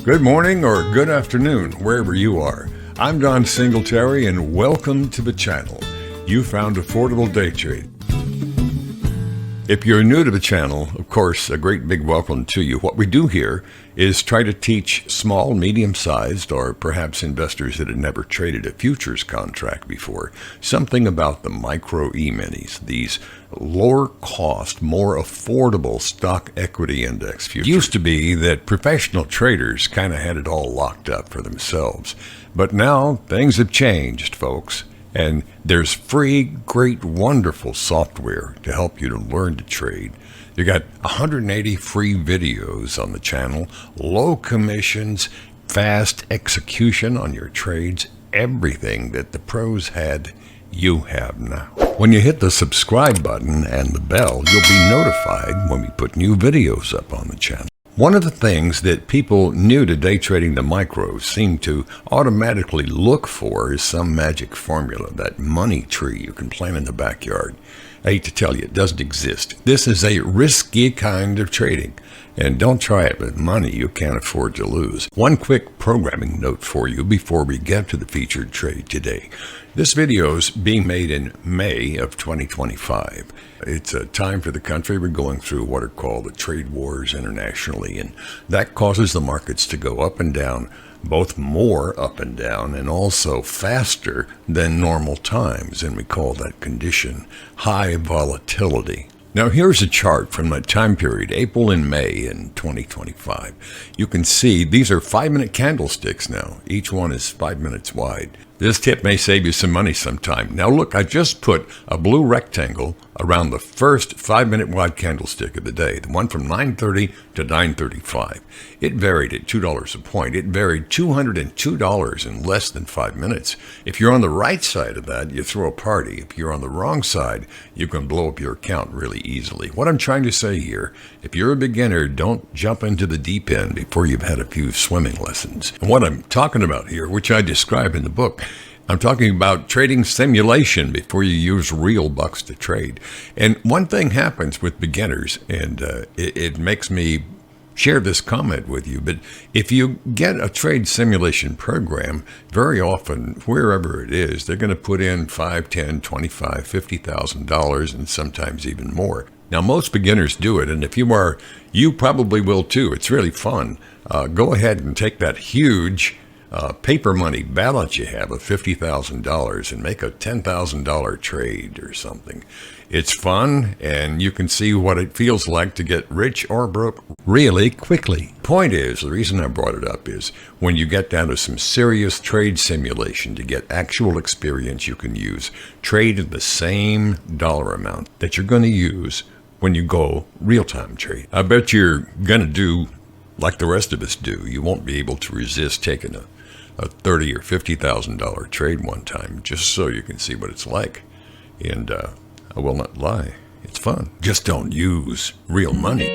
Good morning or good afternoon, wherever you are. I'm Don Singletary, and welcome to the channel. You found affordable day trade. If you're new to the channel, of course, a great big welcome to you. What we do here is try to teach small, medium-sized, or perhaps investors that have never traded a futures contract before, something about the Micro Eminis, these lower cost, more affordable stock equity index futures. It used to be that professional traders kind of had it all locked up for themselves. But now things have changed, folks. And there's free, great, wonderful software to help you to learn to trade. You got 180 free videos on the channel, low commissions, fast execution on your trades, everything that the pros had, you have now. When you hit the subscribe button and the bell, you'll be notified when we put new videos up on the channel. One of the things that people new to day trading the micros seem to automatically look for is some magic formula, that money tree you can plant in the backyard. I hate to tell you, it doesn't exist. This is a risky kind of trading, and don't try it with money you can't afford to lose. One quick programming note for you before we get to the featured trade today. This video is being made in May of 2025. It's a time for the country. We're going through what are called the trade wars internationally, and that causes the markets to go up and down, both more up and down and also faster than normal times, and we call that condition high volatility. Now here's a chart from that time period, April and May in 2025. You can see these are 5-minute candlesticks now. Each one is 5 minutes wide. This tip may save you some money sometime. Now look, I just put a blue rectangle around the first 5-minute wide candlestick of the day, the one from 9:30 to 9:35. It varied at $2 a point. It varied $202 in less than 5 minutes. If you're on the right side of that, you throw a party. If you're on the wrong side, you can blow up your account really easily. What I'm trying to say here, if you're a beginner, don't jump into the deep end before you've had a few swimming lessons. And what I'm talking about here, which I describe in the book, I'm talking about trading simulation before you use real bucks to trade. And one thing happens with beginners, and it makes me share this comment with you, but if you get a trade simulation program, very often, wherever it is, they're going to put in $5, $10, $25, $50,000, and sometimes even more. Now, most beginners do it, and if you are, you probably will too. It's really fun. Go ahead and take that huge paper money balance you have of $50,000 and make a $10,000 trade or something. It's fun, and you can see what it feels like to get rich or broke really quickly. Point is, the reason I brought it up is when you get down to some serious trade simulation to get actual experience you can use, trade in the same dollar amount that you're going to use when you go real-time trade. I bet you're going to do like the rest of us do. You won't be able to resist taking a $30,000 or $50,000 trade one time, just so you can see what it's like. And I will not lie, it's fun. Just don't use real money.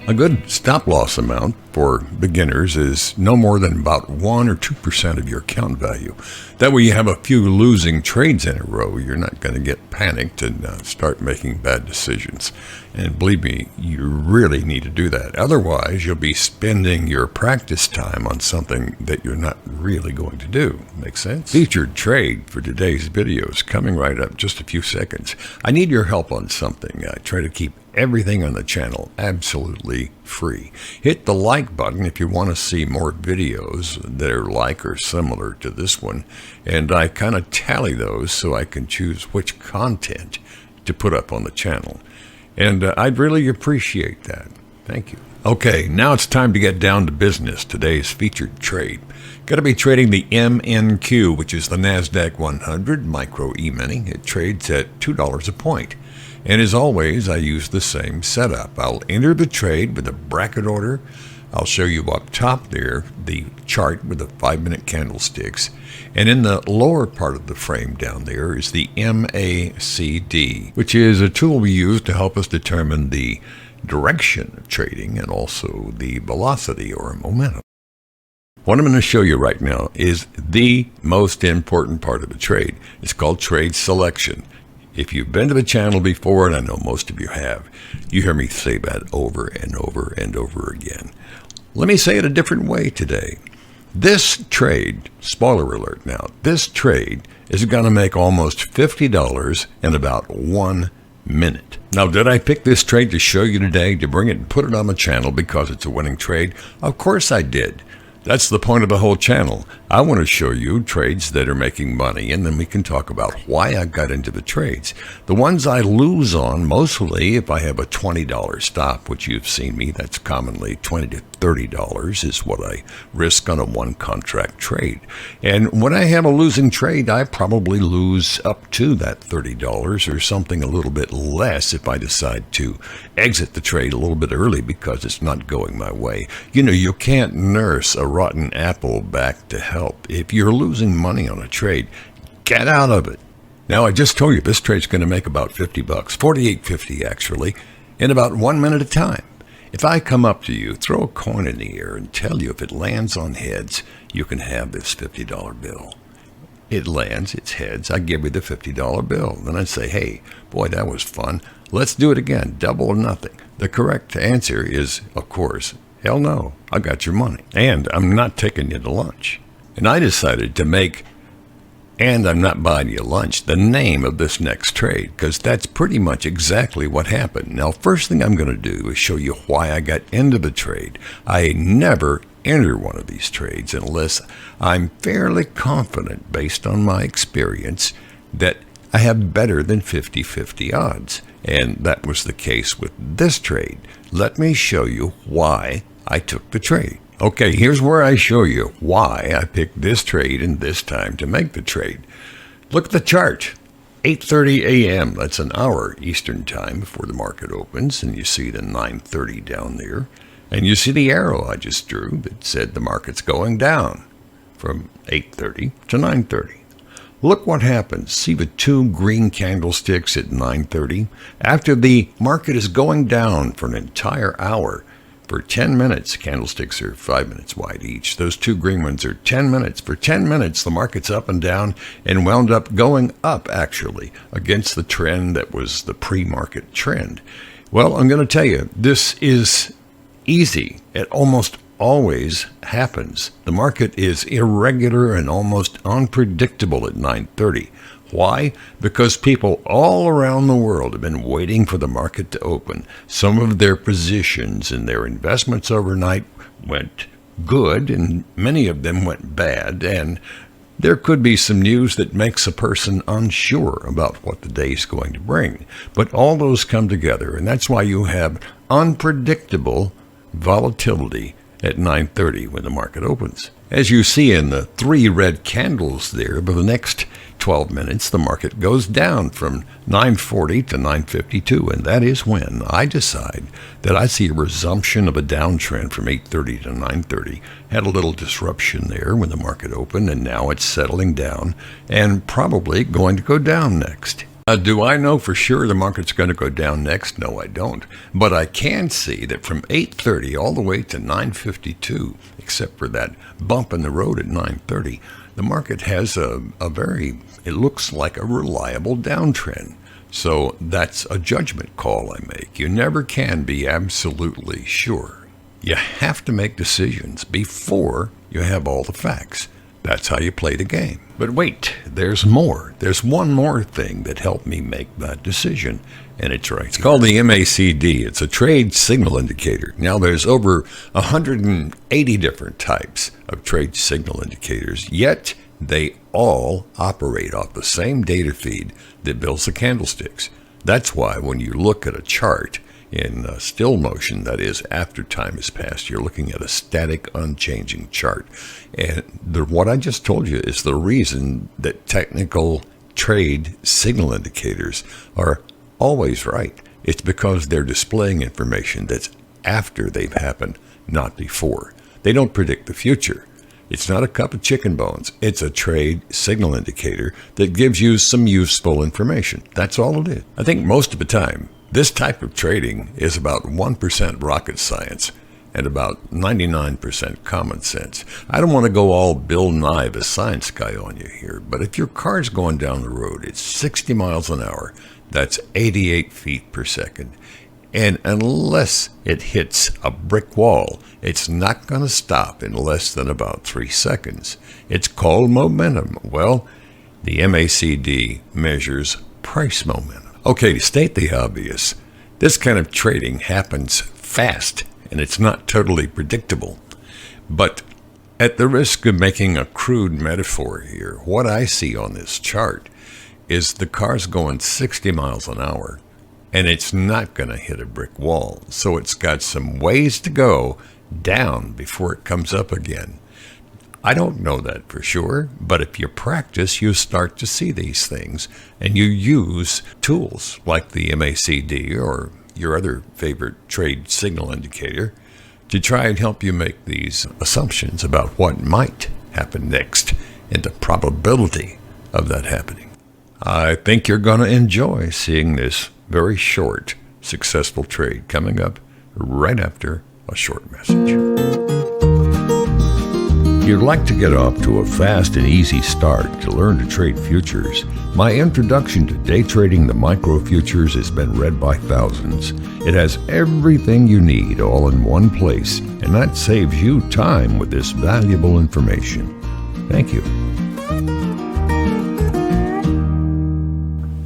A good stop loss amount for beginners is no more than about 1 or 2% of your account value. That way you have a few losing trades in a row. You're not going to get panicked and start making bad decisions. And believe me, you really need to do that. Otherwise, you'll be spending your practice time on something that you're not really going to do. Make sense? Featured trade for today's video is coming right up, just a few seconds. I need your help on something. I try to keep everything on the channel absolutely free. Hit the like button if you want to see more videos that are like or similar to this one, and I kind of tally those so I can choose which content to put up on the channel, and I'd really appreciate that. Thank you. Okay, now it's time to get down to business. Today's featured trade. Got to be trading the MNQ, which is the NASDAQ100 Micro Emini. It trades at $2 a point. And as always, I use the same setup. I'll enter the trade with a bracket order. I'll show you up top there the chart with the 5-minute candlesticks. And in the lower part of the frame down there is the MACD, which is a tool we use to help us determine the direction of trading and also the velocity or momentum. What I'm going to show you right now is the most important part of a trade. It's called trade selection. If you've been to the channel before, and I know most of you have, you hear me say that over and over and over again. Let me say it a different way today. This trade, spoiler alert now, this trade is going to make almost $50 in about 1 minute. Now, did I pick this trade to show you today, to bring it and put it on the channel because it's a winning trade? Of course I did. That's the point of the whole channel. I want to show you trades that are making money, and then we can talk about why I got into the trades. The ones I lose on, mostly if I have a $20 stop, which you've seen me, that's commonly $20 to $30 is what I risk on a one contract trade. And when I have a losing trade, I probably lose up to that $30 or something a little bit less if I decide to exit the trade a little bit early because it's not going my way. You know, you can't nurse a rotten apple back to health. If you're losing money on a trade, get out of it. Now, I just told you this trade's going to make about $50, $48.50 actually, in about 1 minute of time. If I come up to you, throw a coin in the air, and tell you if it lands on heads, you can have this $50 bill. It lands, it's heads, I give you the $50 bill. Then I say, hey, boy, that was fun. Let's do it again, double or nothing. The correct answer is, of course, hell no, I got your money. And I'm not taking you to lunch. And I decided to make, and I'm not buying you lunch, the name of this next trade, because that's pretty much exactly what happened. Now, first thing I'm going to do is show you why I got into the trade. I never enter one of these trades unless I'm fairly confident, based on my experience, that I have better than 50-50 odds. And that was the case with this trade. Let me show you why I took the trade. Okay, here's where I show you why I picked this trade and this time to make the trade. Look at the chart. 8:30 a.m., that's an hour Eastern time before the market opens, and you see the 9:30 down there. And you see the arrow I just drew that said the market's going down from 8:30 to 9:30. Look what happens. See the two green candlesticks at 9:30? After the market is going down for an entire hour, for 10 minutes, candlesticks are 5 minutes wide each. Those two green ones are 10 minutes. For 10 minutes, the market's up and down and wound up going up, actually, against the trend that was the pre-market trend. Well, I'm going to tell you, this is easy. It almost always happens. The market is irregular and almost unpredictable at 9:30. Why? Because people all around the world have been waiting for the market to open. Some of their positions and their investments overnight went good, and many of them went bad, and there could be some news that makes a person unsure about what the day's going to bring. But all those come together, and that's why you have unpredictable volatility at 9:30 when the market opens. As you see in the three red candles there, for the next 12 minutes, the market goes down from 9:40 to 9:52, and that is when I decide that I see a resumption of a downtrend from 8:30 to 9:30. Had a little disruption there when the market opened, and now it's settling down and probably going to go down next. Do I know for sure the market's going to go down next? No, I don't. But I can see that from 8:30 all the way to 9:52, except for that bump in the road at 9:30, the market has it looks like a reliable downtrend. So that's a judgment call I make. You never can be absolutely sure. You have to make decisions before you have all the facts. That's how you play the game. But wait, there's more. There's one more thing that helped me make that decision, and it's right. It's called the MACD. It's a trade signal indicator. Now, there's over 180 different types of trade signal indicators, yet they all operate off the same data feed that builds the candlesticks. That's why when you look at a chart in still motion, that is, after time has passed, you're looking at a static, unchanging chart. And what I just told you is the reason that technical trade signal indicators are always right. It's because they're displaying information that's after they've happened, not before. They don't predict the future. It's not a cup of chicken bones. It's a trade signal indicator that gives you some useful information. That's all it is. I think most of the time, this type of trading is about 1% rocket science and about 99% common sense. I don't want to go all Bill Nye, the science guy, on you here, but if your car's going down the road at 60 miles an hour, that's 88 feet per second. And unless it hits a brick wall, it's not going to stop in less than about 3 seconds. It's called momentum. Well, the MACD measures price momentum. Okay, to state the obvious, this kind of trading happens fast, and it's not totally predictable. But at the risk of making a crude metaphor here, what I see on this chart is the car's going 60 miles an hour, and it's not going to hit a brick wall. So it's got some ways to go down before it comes up again. I don't know that for sure, but if you practice, you start to see these things, and you use tools like the MACD or your other favorite trade signal indicator to try and help you make these assumptions about what might happen next and the probability of that happening. I think you're going to enjoy seeing this very short, successful trade coming up right after a short message. If you'd like to get off to a fast and easy start to learn to trade futures, my introduction to day trading the micro futures has been read by thousands. It has everything you need all in one place, and that saves you time with this valuable information. Thank you.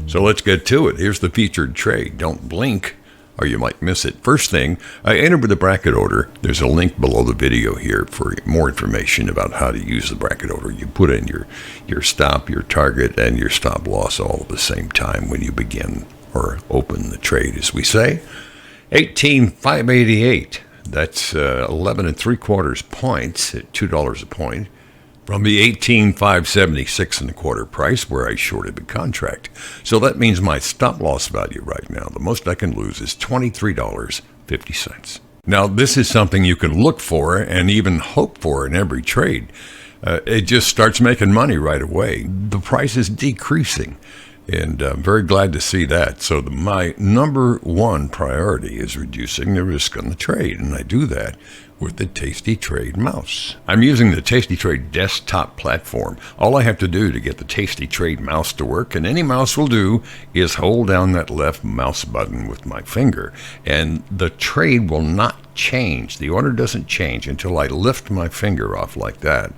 So let's get to it. Here's the featured trade. Don't blink, or you might miss it. First thing, I entered with the bracket order. There's a link below the video here for more information about how to use the bracket order. You put in your stop, your target, and your stop loss all at the same time when you begin or open the trade, as we say. 18,588. That's 11 3/4 points at $2 a point. From the 18,576 1/4 price where I shorted the contract. So that means my stop loss value right now, the most I can lose, is $23.50. Now, this is something you can look for and even hope for in every trade. It just starts making money right away. The price is decreasing, and I'm very glad to see that. So my number one priority is reducing the risk on the trade, and I do that with the Tasty Trade mouse. I'm using the Tasty Trade desktop platform. All I have to do to get the Tasty Trade mouse to work, and any mouse will do, is hold down that left mouse button with my finger, and the trade will not change. The order doesn't change until I lift my finger off like that.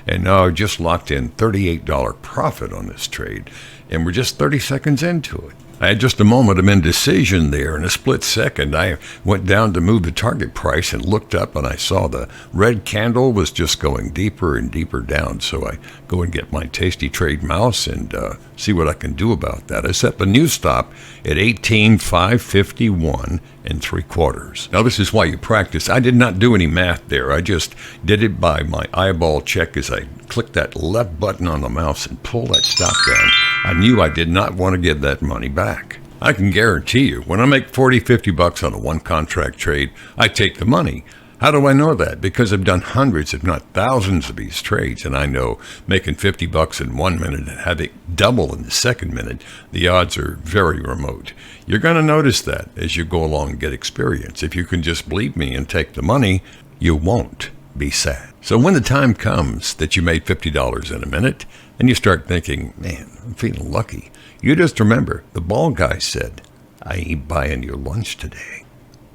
And now I've just locked in $38 profit on this trade, and we're just 30 seconds into it. I had just a moment of indecision there. In a split second, I went down to move the target price and looked up, and I saw the red candle was just going deeper and deeper down. So I go and get my Tasty Trade mouse and see what I can do about that. I set the new stop at 18,551 3/4. Now, this is why you practice. I did not do any math there. I just did it by my eyeball check as I clicked that left button on the mouse and pull that stop down. I knew I did not want to give that money back. I can guarantee you, when I make 40, 50 bucks on a one contract trade, I take the money. How do I know that? Because I've done hundreds, if not thousands of these trades, and I know making 50 bucks in 1 minute and having it double in the second minute, the odds are very remote. You're going to notice that as you go along and get experience. If you can just believe me and take the money, you won't be sad. So when the time comes that you made $50 in a minute, and you start thinking, man, I'm feeling lucky, you just remember, the bald guy said, I ain't buying your lunch today.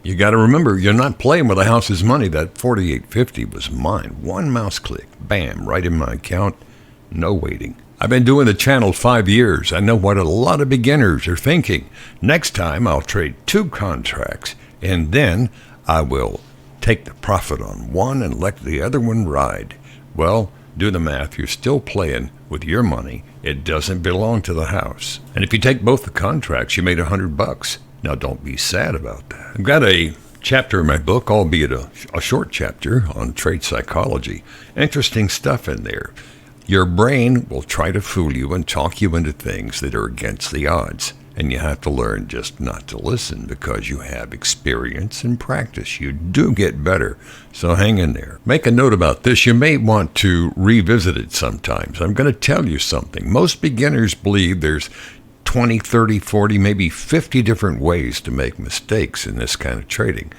You got to remember, you're not playing with the house's money. That $48.50 was mine. One mouse click, bam, right in my account. No waiting. I've been doing the channel 5 years. I know what a lot of beginners are thinking. Next time, I'll trade 2 contracts, and then I will take the profit on one and let the other one ride. Well, do the math. You're still playing with your money. It doesn't belong to the house. And if you take both the contracts, you made $100. Now, don't be sad about that. I've got a chapter in my book, albeit a short chapter, on trade psychology. Interesting stuff in there. Your brain will try to fool you and talk you into things that are against the odds. And you have to learn just not to listen because you have experience and practice. You do get better. So hang in there. Make a note about this. You may want to revisit it sometimes. I'm going to tell you something. Most beginners believe there's 20, 30, 40, maybe 50 different ways to make mistakes in this kind of trading.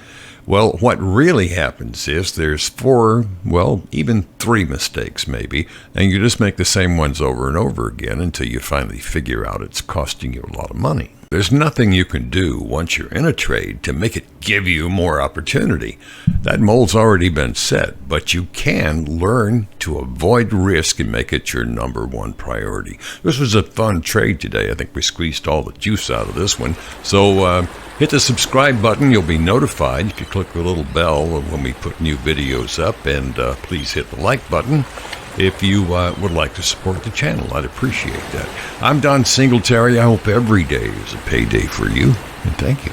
Well, what really happens is there's 4, well, even 3 mistakes maybe, and you just make the same ones over and over again until you finally figure out it's costing you a lot of money. There's nothing you can do once you're in a trade to make it give you more opportunity. That mold's already been set, but you can learn to avoid risk and make it your number one priority. This was a fun trade today. I think we squeezed all the juice out of this one. So hit the subscribe button. You'll be notified if you click the little bell when we put new videos up. And please hit the like button if you would like to support the channel. I'd appreciate that. I'm Don Singletary. I hope every day is a payday for you, and thank you.